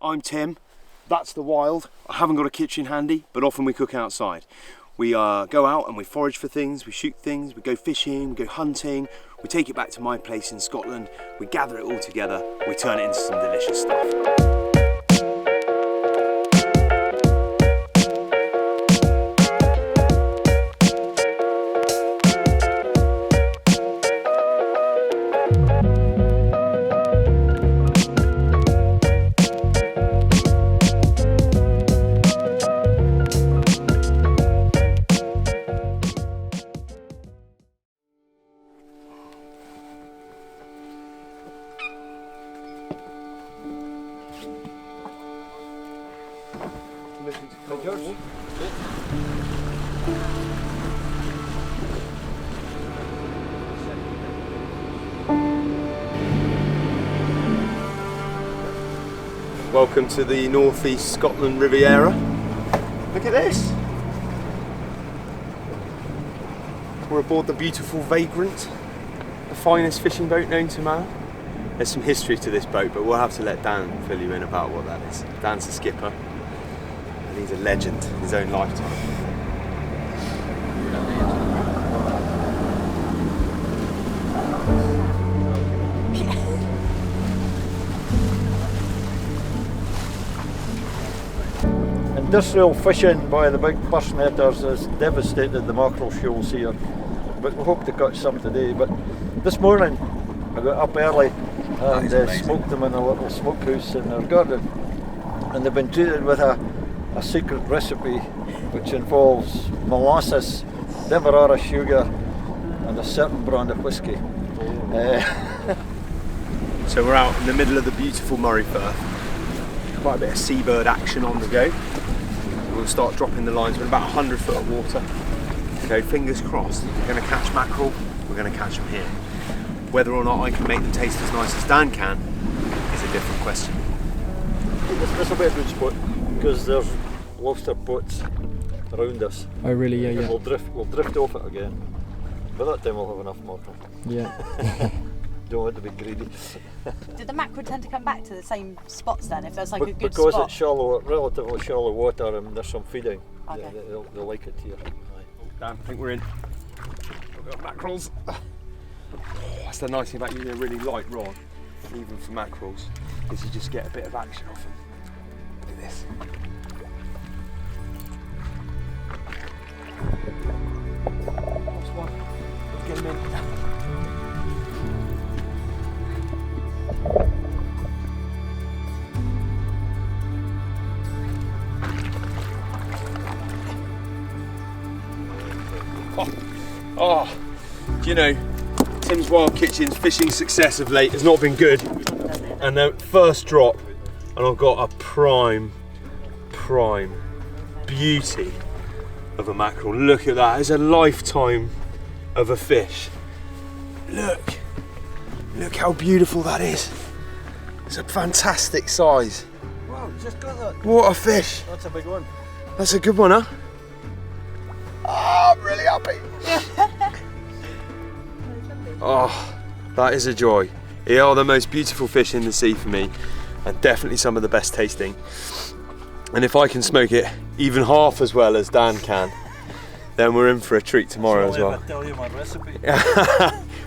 I'm Tim, that's the wild. I haven't got a kitchen handy, but often we cook outside. We go out and we forage for things, we shoot things, we go fishing, we go hunting, we take it back to my place in Scotland, we gather it all together, we turn it into some delicious stuff. Welcome to the northeast Scotland Riviera. Look at this. We're aboard the beautiful Vagrant, the finest fishing boat known to man. There's some history to this boat, but we'll have to let Dan fill you in about what that is. Dan's the skipper, and he's a legend in his own lifetime. Industrial fishing by the big purse netters has devastated the mackerel shoals here, but we hope to catch some today. But this morning I got up early and smoked them in a little smokehouse in our garden, and they've been treated with a secret recipe which involves molasses, demerara sugar and a certain brand of whiskey. So we're out in the middle of the beautiful Moray Firth. Quite a bit of seabird action on the go. We'll start dropping the lines. We're about 100 foot of water. Okay, fingers crossed. We're going to catch mackerel. We're going to catch them here. Whether or not I can make them taste as nice as Dan can is a different question. This will be a good spot because there's lobster boats around us. Oh really? Yeah, and yeah. We'll drift off it again. By that time we'll have enough mackerel. Yeah. Don't want to be greedy. Did the mackerel tend to come back to the same spots then, if there's like a good because spot? it's shallow, relatively shallow water, and there's some feeding. Okay. They'll like it here. Dan, I think we're in. We've got mackerels. That's the nice thing about using a really light rod, even for mackerels, is you just get a bit of action off them. Look at this. Last one. Let's get him in. Oh, do you know, Tim's Wild Kitchen's fishing success of late has not been good. And the first drop, and I've got a prime beauty of a mackerel. Look at that, it's a lifetime of a fish. Look how beautiful that is. It's a fantastic size. Wow, you just got that. What a fish. That's a big one. That's a good one, huh? Oh, I'm really happy. Oh, that is a joy. They are the most beautiful fish in the sea for me, and definitely some of the best tasting. And if I can smoke it even half as well as Dan can, then we're in for a treat tomorrow as well. I tell you my recipe.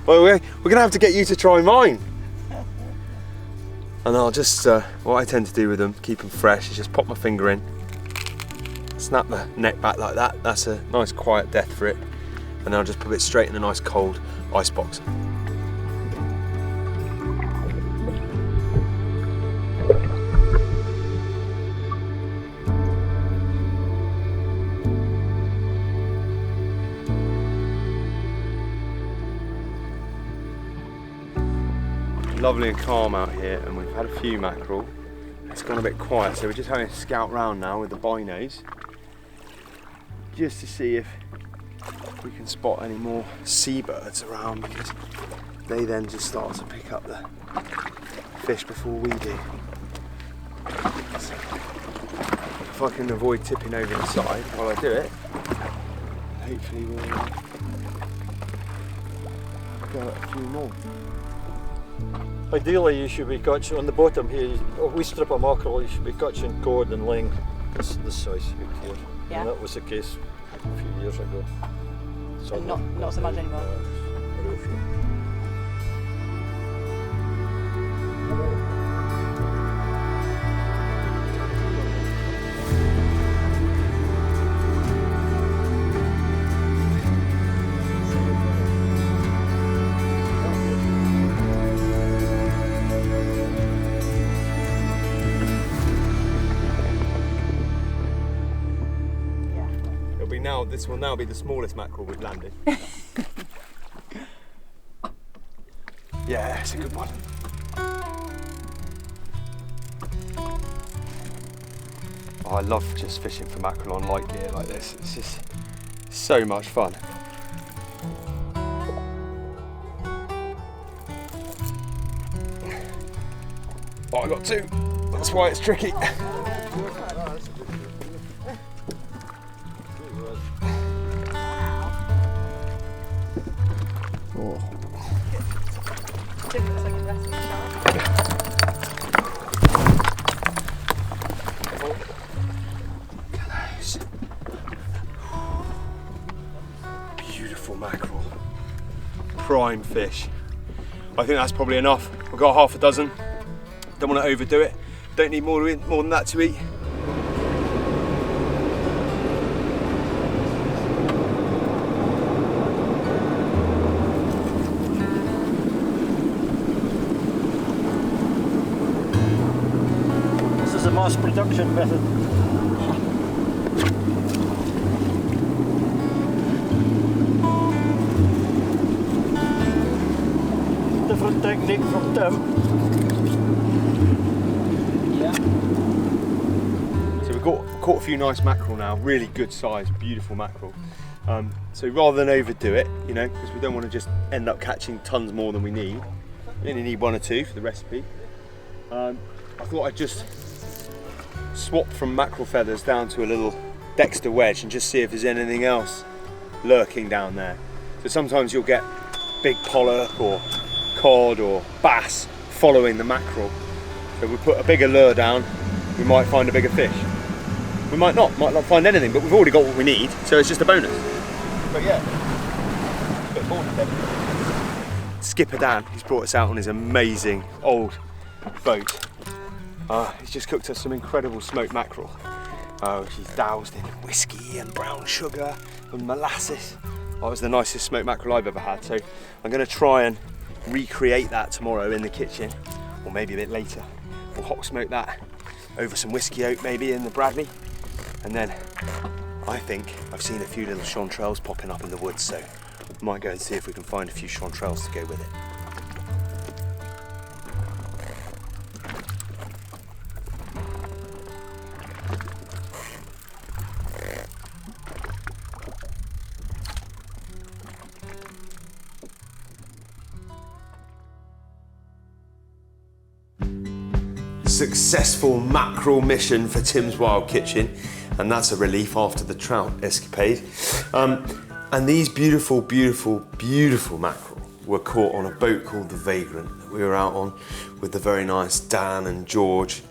Well, we're going to have to get you to try mine. And I'll just, what I tend to do with them, keep them fresh, is just pop my finger in, snap the neck back like that. That's a nice quiet death for it. And then I'll just put it straight in a nice cold ice box. Lovely and calm out here, and we've had a few mackerel. It's gone a bit quiet, so we're just having a scout round now with the binos just to see if we can spot any more seabirds around, because they then just start to pick up the fish before we do. So if I can avoid tipping over the side while I do it, hopefully we'll go at a few more. Ideally, you should be catching on the bottom here. A wee strip of mackerel, you should be catching cod and ling this size right here. Yeah. And that was the case a few years ago. So And not so much anymore. A real few. This will now be the smallest mackerel we've landed. Yeah, it's a good one. Oh, I love just fishing for mackerel on light gear like this. It's just so much fun. Oh, I got two. That's why it's tricky. Beautiful mackerel, prime fish. I think that's probably enough. We've got half a dozen. Don't want to overdo it. Don't need more than that to eat. This is a mass production method. Different technique from Tim. Yeah. So we've caught a few nice mackerel now, really good size, beautiful mackerel. So rather than overdo it, you know, because we don't want to just end up catching tons more than we need. We only need 1 or 2 for the recipe. I thought I'd just swap from mackerel feathers down to a little Dexter wedge and just see if there's anything else lurking down there. So sometimes you'll get big pollock or cod or bass following the mackerel. So we put a bigger lure down, we might find a bigger fish. We might not find anything, but we've already got what we need, so it's just a bonus. But yeah, a bit bored of it. Skipper Dan, he's brought us out on his amazing old boat. He's just cooked us some incredible smoked mackerel. She's doused in whiskey and brown sugar and molasses. That was the nicest smoked mackerel I've ever had, so I'm going to try and recreate that tomorrow in the kitchen, or maybe a bit later. We'll hot smoke that over some whiskey oak maybe in the Bradley, and then I think I've seen a few little chanterelles popping up in the woods, so I might go and see if we can find a few chanterelles to go with it. Successful mackerel mission for Tim's Wild Kitchen, and that's a relief after the trout escapade. And these beautiful, beautiful, beautiful mackerel were caught on a boat called the Vagrant that we were out on with the very nice Dan and George.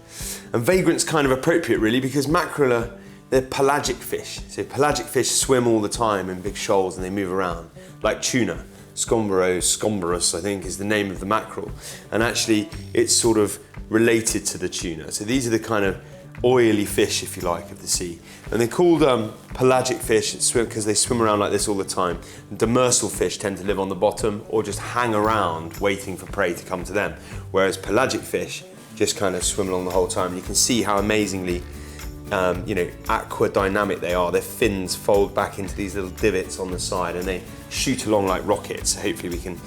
And Vagrant's kind of appropriate really, because mackerel they're pelagic fish. So pelagic fish swim all the time in big shoals and they move around, like tuna. Scomborus, I think, is the name of the mackerel. And actually, it's sort of related to the tuna. So these are the kind of oily fish, if you like, of the sea. And they're called pelagic fish because they swim around like this all the time. And demersal fish tend to live on the bottom or just hang around waiting for prey to come to them. Whereas pelagic fish just kind of swim along the whole time. You can see how amazingly aqua dynamic they are. Their fins fold back into these little divots on the side and they shoot along like rockets. So hopefully we can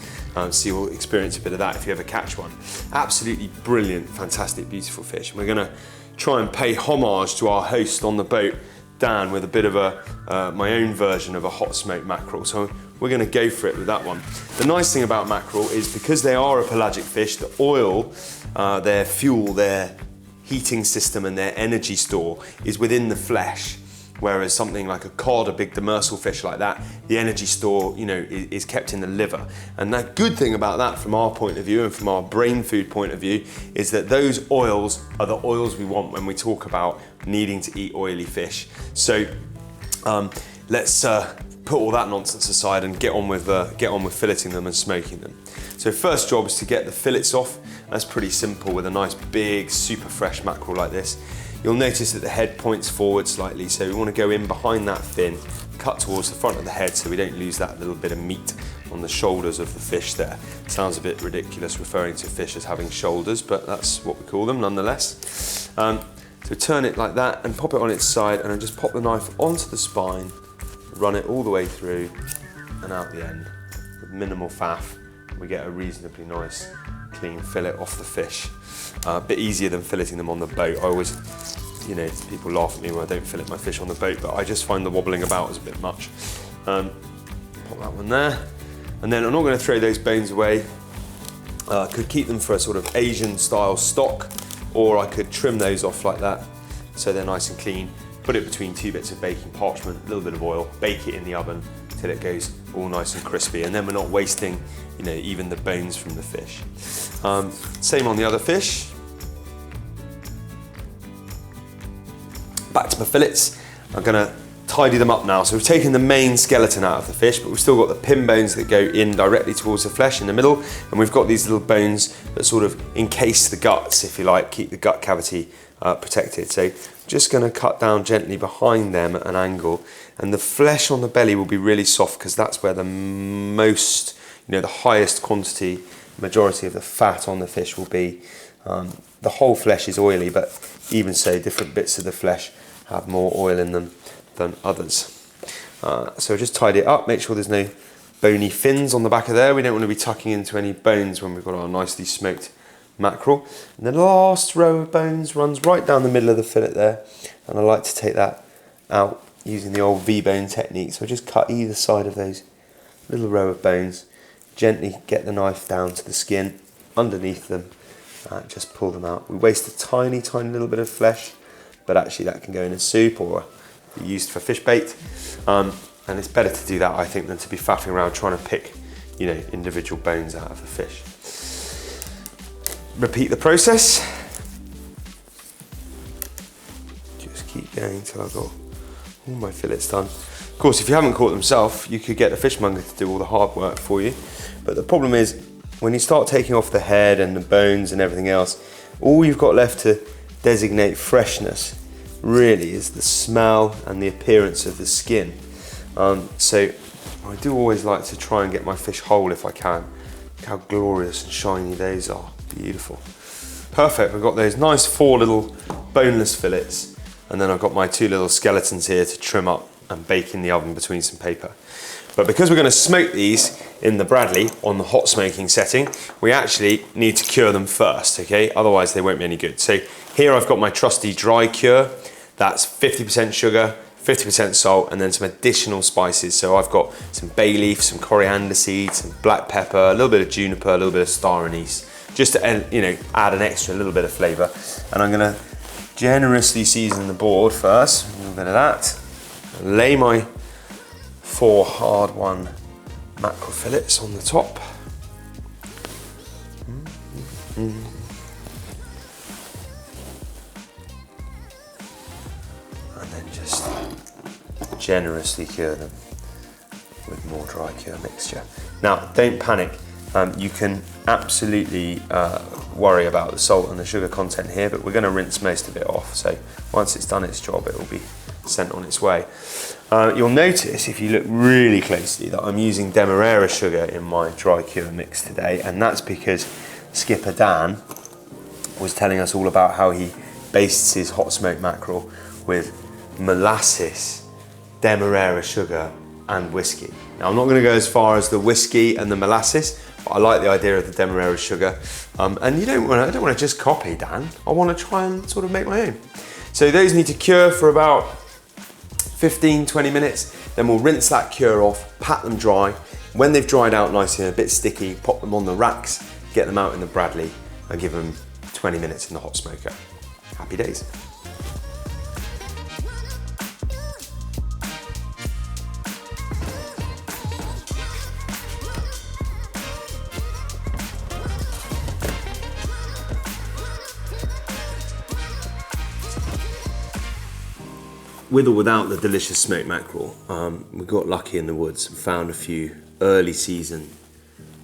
experience a bit of that if you ever catch one. Absolutely brilliant, fantastic, beautiful fish. And we're gonna try and pay homage to our host on the boat, Dan, with a bit of my own version of a hot smoked mackerel. So we're gonna go for it with that one. The nice thing about mackerel is because they are a pelagic fish, the oil, their fuel, their heating system and their energy store is within the flesh. Whereas something like a cod, a big demersal fish like that, the energy store, you know, is kept in the liver. And the good thing about that from our point of view and from our brain food point of view is that those oils are the oils we want when we talk about needing to eat oily fish. So let's put all that nonsense aside and get on with filleting them and smoking them. So first job is to get the fillets off. That's pretty simple with a nice big super fresh mackerel like this. You'll notice that the head points forward slightly, so we want to go in behind that fin, cut towards the front of the head so we don't lose that little bit of meat on the shoulders of the fish there. Sounds a bit ridiculous referring to fish as having shoulders, but that's what we call them nonetheless. So turn it like that and pop it on its side, and then just pop the knife onto the spine, run it all the way through and out the end. With minimal faff, we get a reasonably nice clean fillet off the fish. A bit easier than filleting them on the boat. I always, you know, people laugh at me when I don't fillet my fish on the boat, but I just find the wobbling about is a bit much. Pop that one there. And then I'm not going to throw those bones away. I could keep them for a sort of Asian style stock, or I could trim those off like that so they're nice and clean. Put it between 2 bits of baking parchment, a little bit of oil, bake it in the oven till it goes all nice and crispy, and then we're not wasting, you know, even the bones from the fish. Same on the other fish. Back to my fillets. I'm gonna tidy them up now. So we've taken the main skeleton out of the fish, but we've still got the pin bones that go in directly towards the flesh in the middle, and we've got these little bones that sort of encase the guts, if you like, keep the gut cavity protected. So just going to cut down gently behind them at an angle, and the flesh on the belly will be really soft because that's where the most, you know, the highest quantity, majority of the fat on the fish will be. The whole flesh is oily, but even so, different bits of the flesh have more oil in them than others. So just tidy it up, make sure there's no bony fins on the back of there. We don't want to be tucking into any bones when we've got our nicely smoked mackerel. And the last row of bones runs right down the middle of the fillet there, and I like to take that out using the old V-bone technique. So I just cut either side of those little row of bones, gently get the knife down to the skin underneath them, just pull them out. We waste a tiny little bit of flesh, but actually that can go in a soup or be used for fish bait, and it's better to do that, I think, than to be faffing around trying to pick, you know, individual bones out of the fish. Repeat the process. Just keep going till I've got all my fillets done. Of course, if you haven't caught them yourself, you could get the fishmonger to do all the hard work for you. But the problem is, when you start taking off the head and the bones and everything else, all you've got left to designate freshness really is the smell and the appearance of the skin. So I do always like to try and get my fish whole if I can. Look how glorious and shiny those are. Beautiful. Perfect. We've got those nice 4 little boneless fillets, and then I've got my 2 little skeletons here to trim up and bake in the oven between some paper. But because we're going to smoke these in the Bradley on the hot smoking setting, we actually need to cure them first, okay? Otherwise they won't be any good. So here I've got my trusty dry cure. That's 50% sugar, 50% salt, and then some additional spices. So I've got some bay leaf, some coriander seeds, some black pepper, a little bit of juniper, a little bit of star anise, just to, you know, add an extra little bit of flavour. And I'm going to generously season the board first, a little bit of that. Lay my 4 hard-won mackerel fillets on the top. And then just generously cure them with more dry cure mixture. Now, don't panic. You can absolutely worry about the salt and the sugar content here, but we're going to rinse most of it off. So once it's done its job, it will be sent on its way. You'll notice, if you look really closely, that I'm using Demerara sugar in my dry cure mix today, and that's because Skipper Dan was telling us all about how he bastes his hot smoked mackerel with molasses, Demerara sugar, and whiskey. Now, I'm not going to go as far as the whiskey and the molasses, but I like the idea of the Demerara sugar. And I don't want to just copy Dan. I want to try and sort of make my own. So those need to cure for about 15-20 minutes. Then we'll rinse that cure off, pat them dry. When they've dried out nicely and a bit sticky, pop them on the racks, get them out in the Bradley, and give them 20 minutes in the hot smoker. Happy days. with or without the delicious smoked mackerel, we got lucky in the woods and found a few early season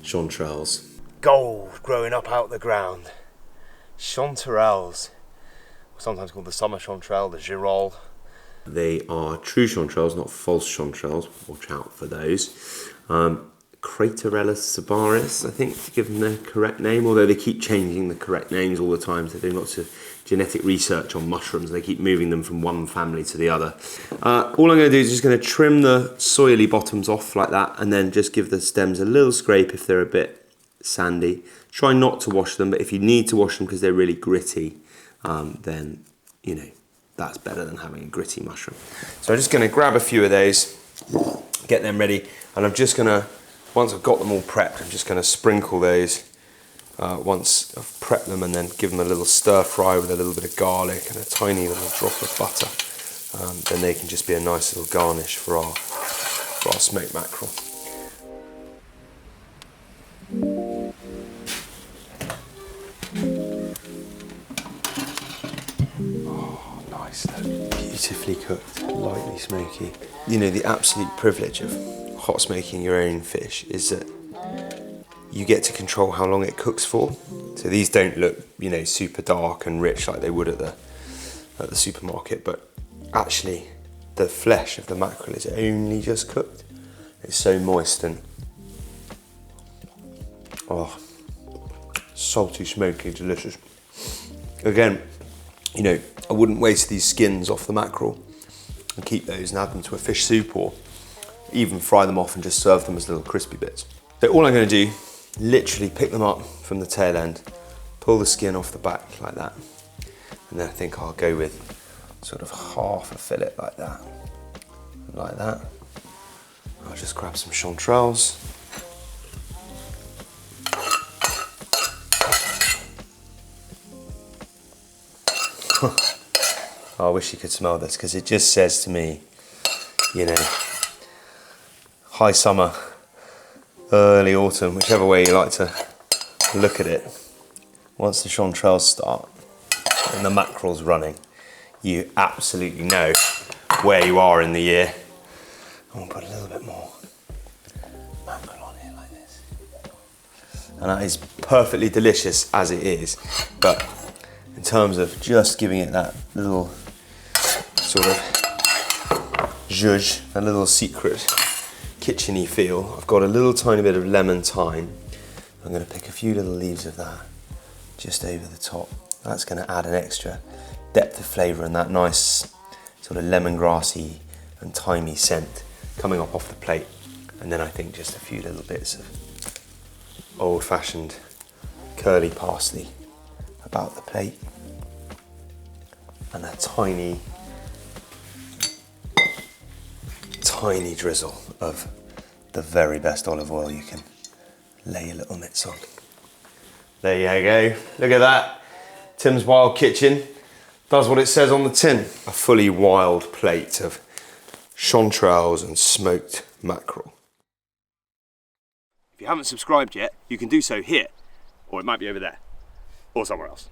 chanterelles. Gold growing up out the ground. Chanterelles, sometimes called the summer chanterelle, the girole. They are true chanterelles, not false chanterelles. Watch out for those. Craterella sabaris, I think, to give them their correct name, although they keep changing the correct names all the time. So they're doing lots of genetic research on mushrooms. They keep moving them from one family to the other. All I'm going to do is just going to trim the soily bottoms off like that, and then just give the stems a little scrape if they're a bit sandy. Try not to wash them, but if you need to wash them because they're really gritty, then, you know, that's better than having a gritty mushroom. So I'm just going to grab a few of those, get them ready, and I'm just going to, once I've got them all prepped, I'm just going to sprinkle those once I've prepped them, and then give them a little stir fry with a little bit of garlic and a tiny little drop of butter. Then they can just be a nice little garnish for our smoked mackerel. Oh, nice, beautifully cooked, lightly smoky. You know, the absolute privilege of hot smoking your own fish is that you get to control how long it cooks for. So these don't look, you know, super dark and rich like they would at the supermarket, but actually the flesh of the mackerel is only just cooked. It's so moist and salty, smoky, delicious. Again, you know, I wouldn't waste these skins off the mackerel and keep those and add them to a fish soup, or even fry them off and just serve them as little crispy bits. So all I'm going to do, literally pick them up from the tail end, pull the skin off the back like that, and then I think I'll go with sort of half a fillet like that, like that. I'll just grab some chanterelles. I wish you could smell this, because it just says to me, you know, high summer, early autumn, whichever way you like to look at it. Once the chanterelles start and the mackerel's running, you absolutely know where you are in the year. I'm gonna put a little bit more mackerel on here like this. And that is perfectly delicious as it is, but in terms of just giving it that little sort of zhuzh, a little secret kitcheny feel, I've got a little tiny bit of lemon thyme. I'm going to pick a few little leaves of that just over the top. That's going to add an extra depth of flavour and that nice sort of lemongrassy and thymy scent coming up off the plate. And then I think just a few little bits of old-fashioned curly parsley about the plate, and a tiny drizzle of the very best olive oil you can lay your little mitts on. There you go, look at that. Tim's Wild Kitchen does what it says on the tin. A fully wild plate of chanterelles and smoked mackerel. If you haven't subscribed yet, you can do so here, or it might be over there, or somewhere else.